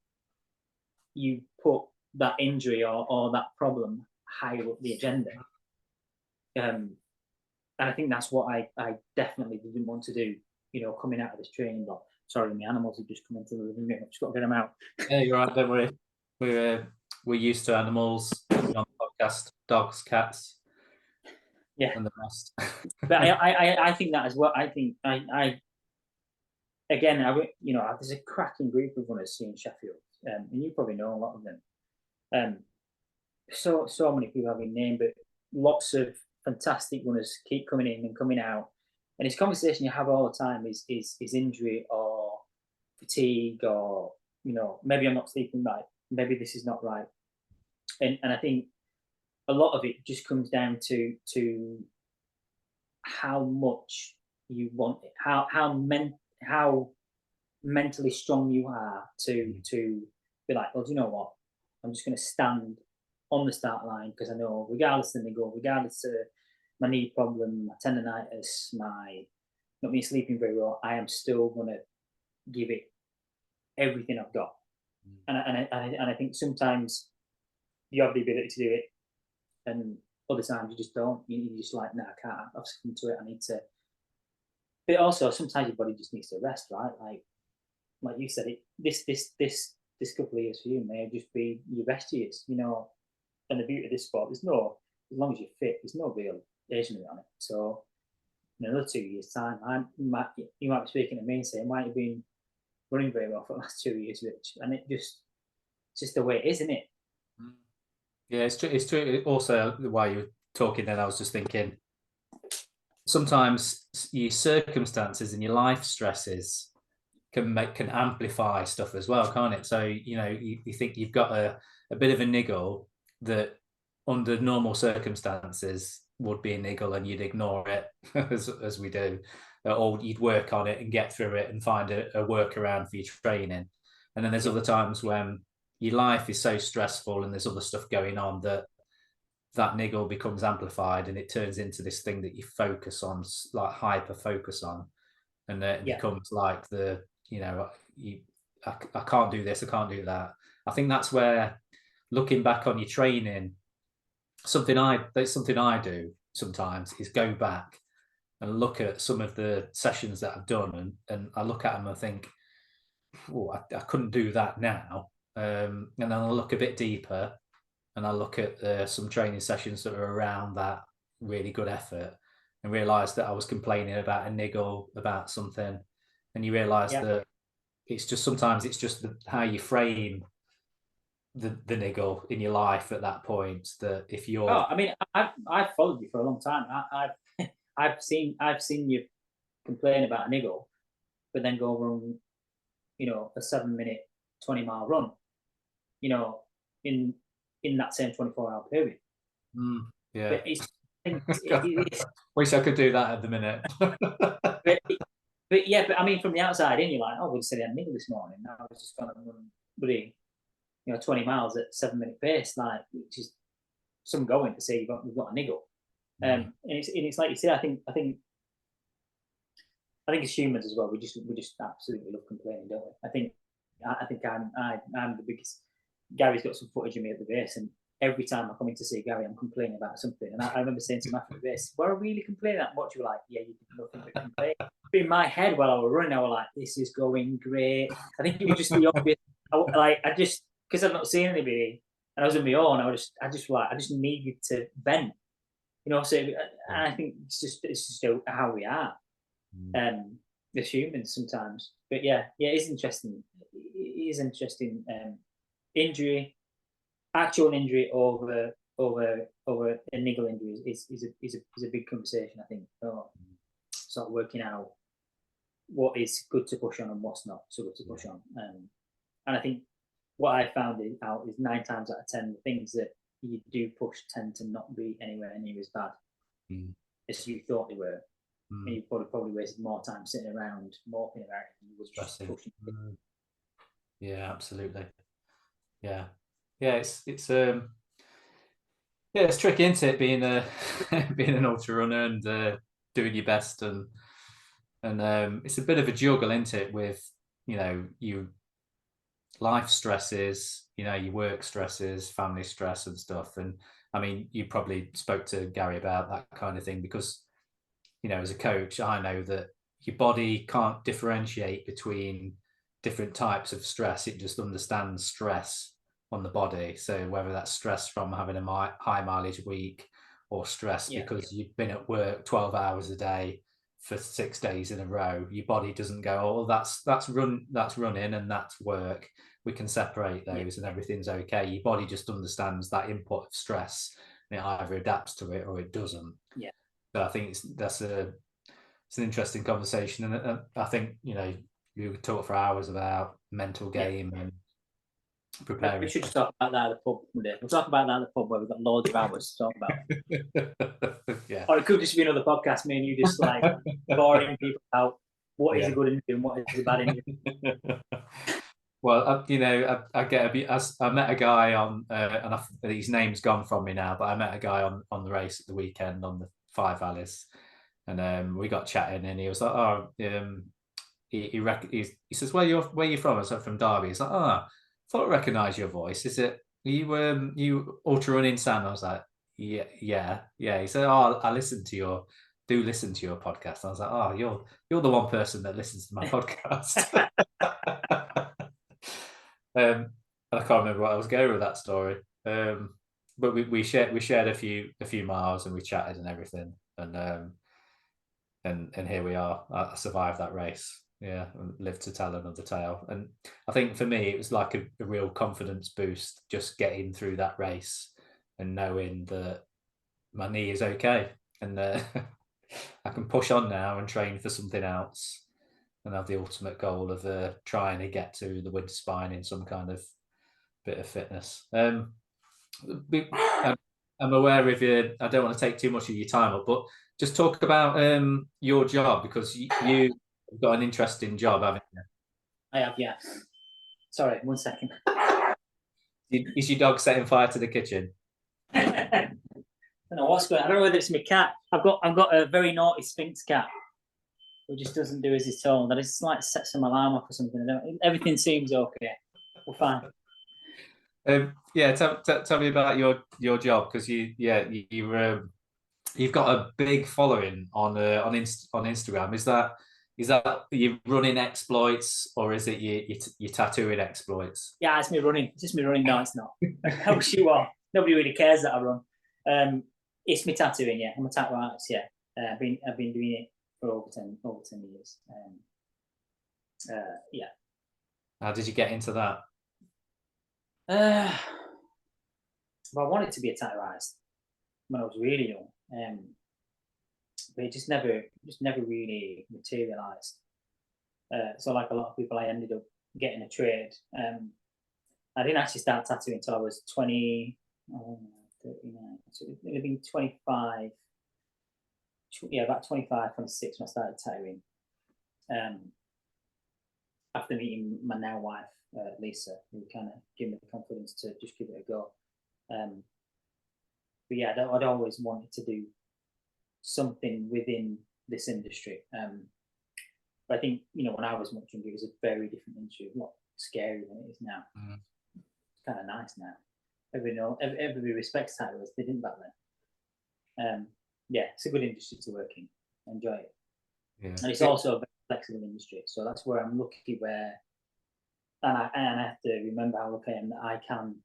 you put that injury or that problem higher up the agenda. And I think that's what I definitely didn't want to do, coming out of this training block. Sorry, my animals have just come into the living room. I've just got to get them out. Yeah, you're right. Don't worry. We're used to animals on the podcast, dogs, cats, Yeah, and the rest. but I think that as well. I think again, there's a cracking group of runners here in Sheffield, and you probably know a lot of them. So many people have been named, but lots of fantastic runners keep coming in and coming out. And this conversation you have all the time is injury or fatigue, or maybe I'm not sleeping right, maybe this is not right. And I think a lot of it just comes down to how much you want it, how mentally strong you are to be like, well, do you know what? I'm just going to stand on the start line because I know, regardless of the goal, regardless of my knee problem, my tendonitis, my not me sleeping very well, I am still going to give it everything I've got. And I think sometimes you have the ability to do it, and other times you just don't. You're just like, nah, I can't. I've succumbed to it. I need to. But also, sometimes your body just needs to rest, right? Like you said, this couple of years for you may just be your rest years, And the beauty of this sport, as long as you're fit, there's no real age limit on it. So in another 2 years' time, you might be speaking to me and saying, "Why have you been running very well for the last 2 years, Rich?" And it's just the way it is, isn't it? Yeah, it's true. It's true. Also, while you were talking, then I was just thinking, sometimes your circumstances and your life stresses can amplify stuff as well, can't it? So you think you've got a bit of a niggle that under normal circumstances would be a niggle, and you'd ignore it as we do, or you'd work on it and get through it and find a workaround for your training. And then there's other times when your life is so stressful and there's other stuff going on that niggle becomes amplified, and it turns into this thing that you focus on, like hyper focus on, and then it becomes like I can't do this, I can't do that. I think that's where, looking back on your training, something I do sometimes is go back and look at some of the sessions that I've done, and I look at them and I think, oh, I couldn't do that now. And then I look a bit deeper and I look at some training sessions that are around that really good effort, and realize that I was complaining about a niggle, about something. And you realize that sometimes it's just how you frame the niggle in your life at that point, that if you're I've followed you for a long time. I've seen you complain about a niggle, but then go run a 7-minute 20-mile run in that same 24-hour period. Yeah, but it's wish I could do that at the minute. but I mean, from the outside in, you're like, oh, we said I had a niggle this morning, now I was just going to run 20 miles at 7-minute pace, like, which is some going to say we've got a niggle. And it's like you say, I think as humans as well, we just absolutely love complaining, don't we? I think I'm the biggest. Gary's got some footage of me at the race, and every time I come in to see Gary, I'm complaining about something. And I remember saying to him after the race, "Were I really complaining that much?" You were like, "Yeah, you did nothing but complain." But in my head, while I was running, I was like, "This is going great." I think it was just the obvious. Because I've not seen anybody, and I was on my own. I just needed to vent, So I think it's just how we are, as humans sometimes. But yeah, it is interesting. It is interesting. Actual injury over a niggle injury is a big conversation. I think sort of working out what is good to push on and what's not so good to push on. And I think what I found out is 9 times out of 10 the things that you do push tend to not be anywhere near as bad as you thought they were. And you probably wasted more time sitting around moping about it than you was just pushing. Yeah, absolutely. Yeah, it's tricky, isn't it, being an ultra runner and doing your best, and it's a bit of a juggle, isn't it, with you life stresses, your work stresses, family stress and stuff. And I mean, you probably spoke to Gary about that kind of thing, because as a coach, I know that your body can't differentiate between different types of stress. It just understands stress on the body. So whether that's stress from having a high mileage week, or stress because you've been at work 12 hours a day for 6 days in a row, your body doesn't go, oh, that's running and that's work. We can separate those and everything's okay. Your body just understands that input of stress, and it either adapts to it or it doesn't. Yeah. So I think it's an interesting conversation, and I think we could talk for hours about mental game and preparing. We should just talk about that at the pub one day. We'll talk about that at the pub where we've got loads of hours to talk about. Yeah. Or it could just be another podcast, me and you just like boring people out what is a good interview and what is a bad interview. Well, I get a bit. I met a guy on, and his name's gone from me now, but I met a guy on the race at the weekend on the 5 Valleys, and we got chatting, and he was like, "Oh, he says, where you from?" I said, "From Derby." He's like, "Oh, I thought I recognised your voice. Is it you ultra running Sam?" I was like, "Yeah." He said, "Oh, I listen to your podcast." I was like, "Oh, you're the one person that listens to my podcast." And I can't remember what I was going with that story. But we shared a few miles, and we chatted and everything, and here we are. I survived that race, and lived to tell another tale. And I think for me, it was like a real confidence boost just getting through that race and knowing that my knee is okay, and I can push on now and train for something else, and have the ultimate goal of trying to get to the winter spine in some kind of bit of fitness. I'm aware of you. I don't want to take too much of your time up, but just talk about your job, because you've got an interesting job, haven't you? I have, yeah. Sorry, 1 second. Is your dog setting fire to the kitchen? I don't know what's going on. I don't know whether it's my cat. I've got a very naughty Sphinx cat who just doesn't do as he's told. I just like set some alarm off or something. Everything seems okay. We're fine. Tell me about your job, because you've got a big following on Instagram. Is that you running exploits, or is it you tattooing exploits? Yeah, it's me running. It's just me running. No, it's not. I wish you are. Nobody really cares that I run. It's me tattooing. Yeah, I'm a tattoo artist. Yeah, I've been doing it for over 10 years. Yeah. How did you get into that? Well, I wanted to be a tattoo artist when I was really young, but it just never really materialised. So, like a lot of people, I ended up getting a trade. I didn't actually start tattooing until I was 20, 39. So it would have been 25. Yeah, about 25, 26 when I started tattooing. After meeting my now wife, Lisa, who kind of gave me the confidence to just give it a go. But yeah, I'd always wanted to do something within this industry. But I think, when I was much younger, it was a very different industry, a lot scarier than it is now. Mm. It's kind of nice now. Everybody respects tattooers. They didn't back then. Yeah, it's a good industry to work in. I enjoy it. Yeah. And it's also a very flexible industry. So that's where I'm lucky and I have to remember how lucky I am that I can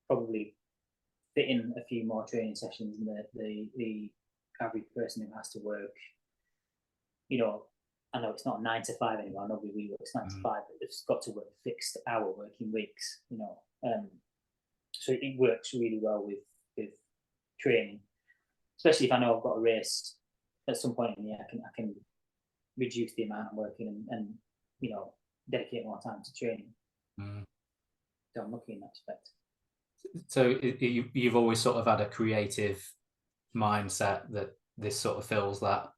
probably fit in a few more training sessions than the average person who has to work. I know it's not 9 to 5 anymore. Nobody really works 9 to 5, but they've got to work fixed hour working weeks. So it works really well with training, especially if I know I've got a race at some point in the year. I can reduce the amount I'm working and dedicate more time to training. So I'm lucky in that respect. So you've always sort of had a creative mindset that this sort of fills that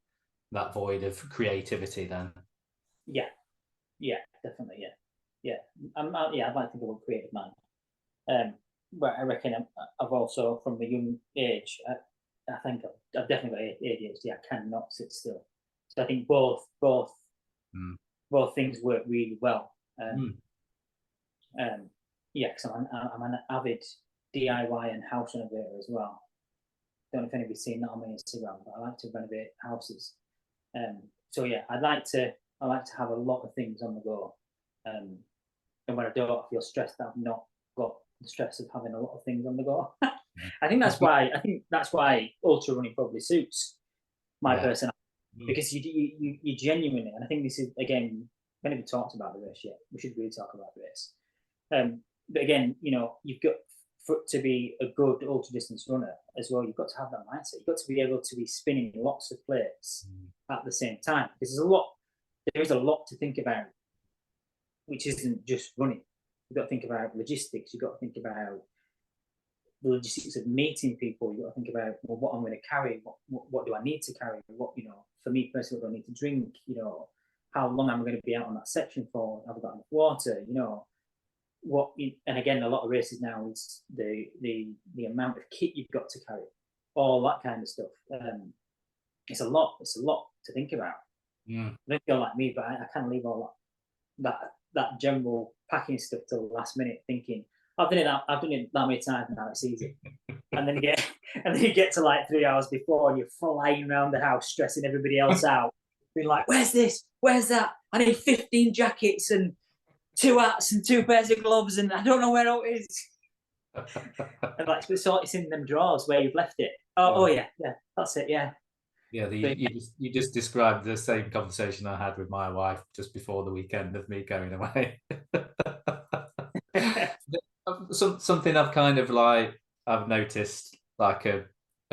void of creativity then? Yeah, definitely, yeah. I'd like to think of a creative mind. But I reckon I've also, from a young age, I think I've definitely got ADHD. I cannot sit still. So I think both things work really well. Because I'm an avid DIY and house renovator as well. Don't know if anybody's seen that on my Instagram, but I like to renovate houses. So yeah, I like to have a lot of things on the go, and when I don't feel stressed, I've not got the stress of having a lot of things on the go. I think that's why ultra running probably suits my Yeah. personality, because you genuinely, and I think this is, again, we haven't talked about the race yet. We should really talk about the race. But again, you've got, to be a good ultra distance runner as well, you've got to have that mindset. You've got to be able to be spinning lots of plates at the same time, because there is a lot to think about, which isn't just running. You've got to think about logistics. You've got to think about the logistics of meeting people. You've got to think about, well, what I'm going to carry. What do I need to carry? What, for me personally, what do I need to drink? How long am I going to be out on that section for? Have I got enough water? And again, a lot of races now is the amount of kit you've got to carry, all that kind of stuff. It's a lot to think about. I don't feel like me, but I can't leave all that general packing stuff till the last minute, thinking I've done it that many times now, it's easy. And then you get to like 3 hours before, and you're flying around the house stressing everybody else out, being like, where's this, where's that, I need 15 jackets and 2 hats and 2 pairs of gloves, and I don't know where it is. And like, it's in them drawers where you've left it. Oh yeah, that's it. Yeah. You just described the same conversation I had with my wife just before the weekend of me going away. Something I've noticed, like a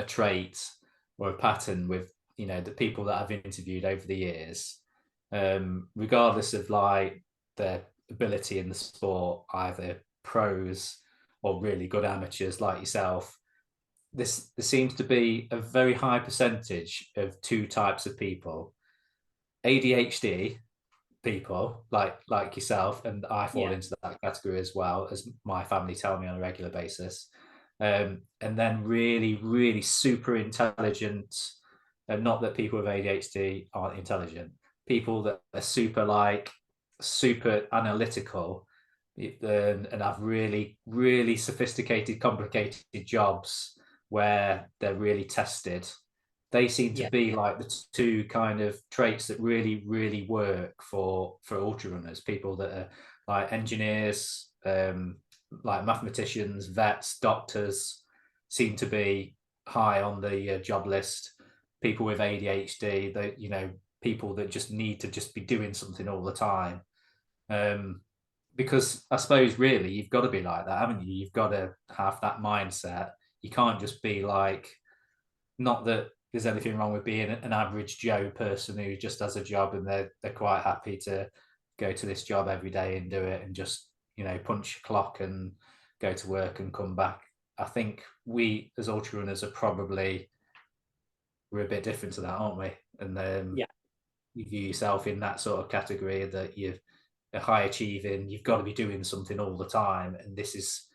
trait or a pattern with the people that I've interviewed over the years, regardless of like their ability in the sport, either pros or really good amateurs like yourself. There seems to be a very high percentage of 2 types of people: ADHD people like yourself, and I fall into that category as well, as my family tell me on a regular basis, and then really, really super intelligent, and not that people with ADHD aren't intelligent, people that are super analytical, and have really, really sophisticated, complicated jobs where they're really tested. They seem to be like the 2 kind of traits that really, really work for ultra runners. People that are like engineers, like mathematicians, vets, doctors, seem to be high on the job list. People with ADHD, people that just need to just be doing something all the time. Because I suppose really you've got to be like that, haven't you? You've got to have that mindset. You can't just be like, not that there's anything wrong with being an average Joe person who just has a job and they're quite happy to go to this job every day and do it and just punch a clock and go to work and come back. I think we as ultra runners we're a bit different to that, aren't we? And you view yourself in that sort of category, that you're high achieving, you've got to be doing something all the time, and this is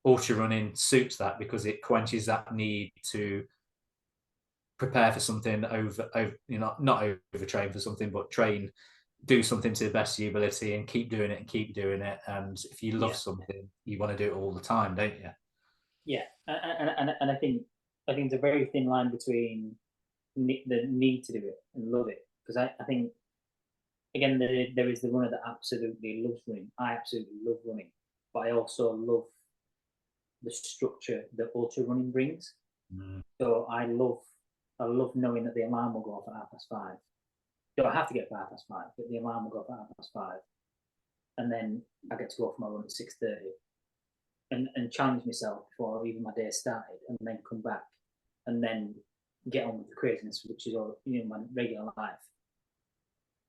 ultra running suits that, because it quenches that need to prepare for something, not overtrain for something, but do something to the best of your ability and keep doing it and keep doing it. And if you love something, you want to do it all the time, don't you? Yeah, and I think it's a very thin line between the need to do it and love it, because I think, again, there is the runner that absolutely loves running. I absolutely love running, but I also love the structure that ultra running brings. So I love knowing that the alarm will go off at 5:30. So I have to get up at 5:30, but the alarm will go off at 5:30, and then I get to go for my run at 6:30, and challenge myself before even my day started, and then come back, and then get on with the craziness, which is all my regular life.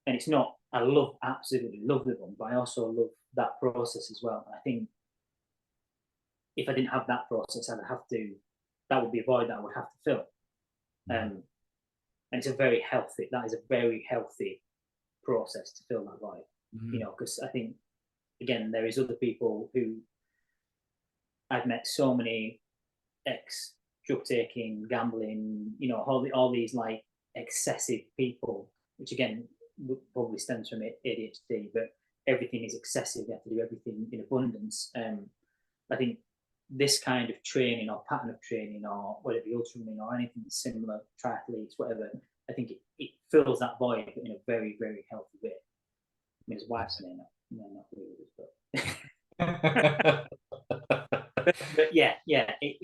And it's not, I absolutely love the run, but I also love that process as well. And I think if I didn't have that process, that would be a void that I would have to fill. And that is a very healthy process to fill that void, because I think, again, there is other people who I've met, so many drug taking, gambling, all these like excessive people, which again probably stems from ADHD, but everything is excessive. You have to do everything in abundance. I think this kind of training or pattern of training, or whether it be ultra running or anything similar, triathletes, whatever, I think it fills that void in a very, very healthy way. I mean, his wife's may not agree with us, but yeah,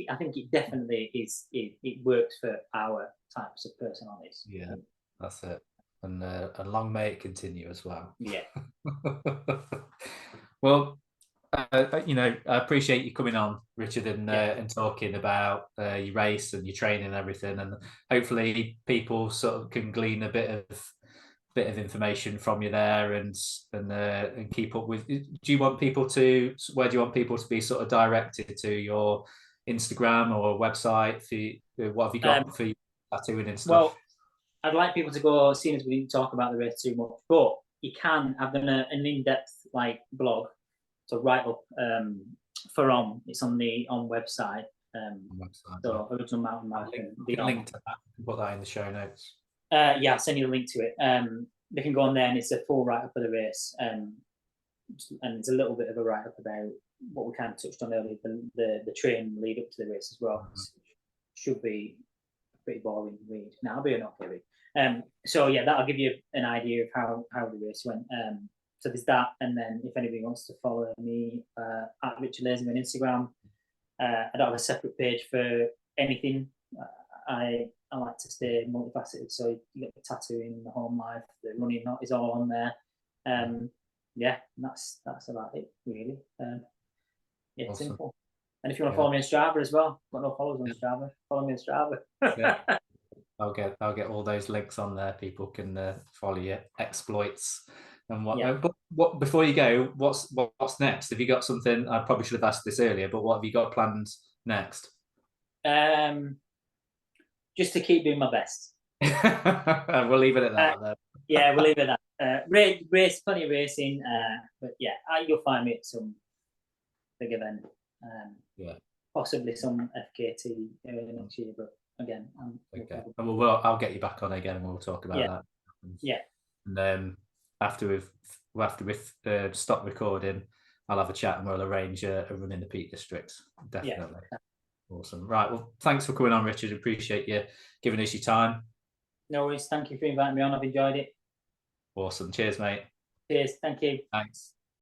I think it definitely is. It works for our types of personalities. Yeah, that's it. And long may it continue as well. Yeah. Well, you know, I appreciate you coming on, Richard, and talking about your race and your training and everything. And hopefully, people sort of can glean a bit of information from you there, and keep up with. Do you want people to? Where do you want people to be sort of directed to? Your Instagram or website? What have you got for your tattooing and stuff? Well, I'd like people to go, seeing as we didn't talk about the race too much, but you can. I've done an in-depth blog to write up for it's on the website. So Original Mountain Marathon. Link to that. I can put that in the show notes. Yeah, I'll send you a link to it. They can go on there, and it's a full write-up of the race. And it's a little bit of a write-up about what we kind of touched on earlier, the training lead up to the race as well. Should be pretty boring read. Now it'll be an okay read. So yeah, that'll give you an idea of how the race went. So there's that, and then if anybody wants to follow me at Richard Lazenby on Instagram, I don't have a separate page for anything. I like to stay multifaceted, so you get the tattooing, the home life, the running is all on there. Yeah, that's about it really. Yeah, awesome. Simple. And if you want to follow me on Strava as well, I've got no followers on Strava. Follow me on Strava. Yeah. I'll get all those links on there. People can follow your exploits and what. Yeah. But what before you go, what's next? Have you got something? I probably should have asked this earlier, but what have you got planned next? Just to keep doing my best. We'll leave it at that. Then. Yeah, we'll leave it at that. Race, plenty of racing. But yeah, you'll find me at some big event. Yeah. Possibly some FKT early next year, but again, okay. And I'll get you back on again, and we'll talk about that. Yeah. And after we've stopped recording, I'll have a chat and we'll arrange a run in the Peak District. Definitely. Yeah. Awesome. Right. Well, thanks for coming on, Richard. Appreciate you giving us your time. No worries. Thank you for inviting me on. I've enjoyed it. Awesome. Cheers, mate. Cheers. Thank you. Thanks.